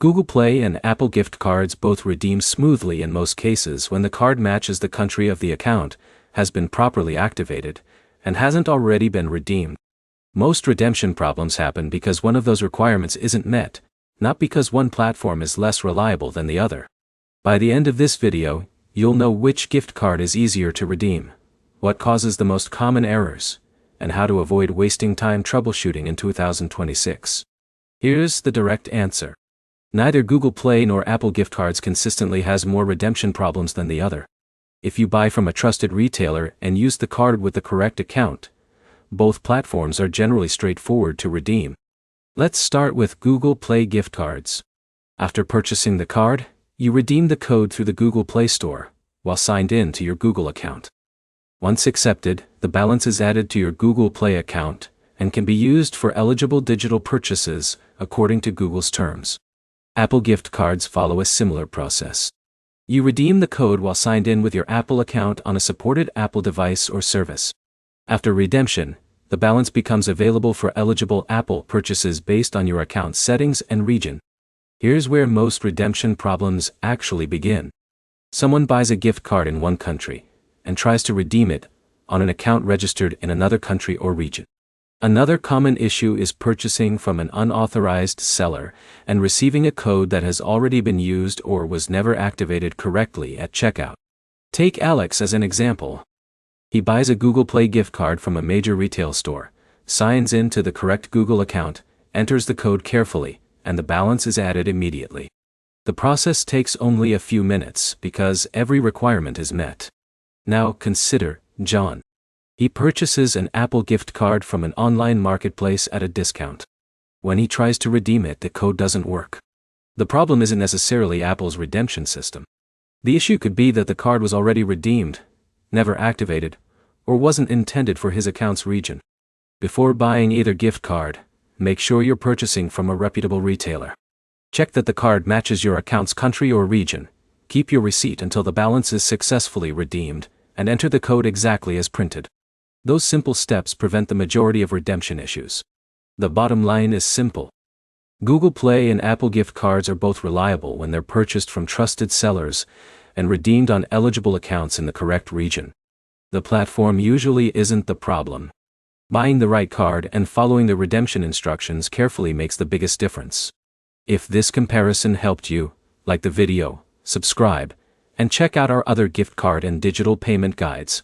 Google Play and Apple gift cards both redeem smoothly in most cases when the card matches the country of the account, has been properly activated, and hasn't already been redeemed. Most redemption problems happen because one of those requirements isn't met, not because one platform is less reliable than the other. By the end of this video, you'll know which gift card is easier to redeem, what causes the most common errors, and how to avoid wasting time troubleshooting in 2026. Here's the direct answer. Neither Google Play nor Apple gift cards consistently has more redemption problems than the other. If you buy from a trusted retailer and use the card with the correct account, both platforms are generally straightforward to redeem. Let's start with Google Play gift cards. After purchasing the card, you redeem the code through the Google Play Store, while signed in to your Google account. Once accepted, the balance is added to your Google Play account, and can be used for eligible digital purchases, according to Google's terms. Apple gift cards follow a similar process. You redeem the code while signed in with your Apple account on a supported Apple device or service. After redemption, the balance becomes available for eligible Apple purchases based on your account settings and region. Here's where most redemption problems actually begin. Someone buys a gift card in one country, and tries to redeem it on an account registered in another country or region. Another common issue is purchasing from an unauthorized seller and receiving a code that has already been used or was never activated correctly at checkout. Take Alex as an example. He buys a Google Play gift card from a major retail store, signs in to the correct Google account, enters the code carefully, and the balance is added immediately. The process takes only a few minutes because every requirement is met. Now consider John. He purchases an Apple gift card from an online marketplace at a discount. When he tries to redeem it, the code doesn't work. The problem isn't necessarily Apple's redemption system. The issue could be that the card was already redeemed, never activated, or wasn't intended for his account's region. Before buying either gift card, make sure you're purchasing from a reputable retailer. Check that the card matches your account's country or region. Keep your receipt until the balance is successfully redeemed, and enter the code exactly as printed. Those simple steps prevent the majority of redemption issues. The bottom line is simple. Google Play and Apple gift cards are both reliable when they're purchased from trusted sellers and redeemed on eligible accounts in the correct region. The platform usually isn't the problem. Buying the right card and following the redemption instructions carefully makes the biggest difference. If this comparison helped you, like the video, subscribe, and check out our other gift card and digital payment guides.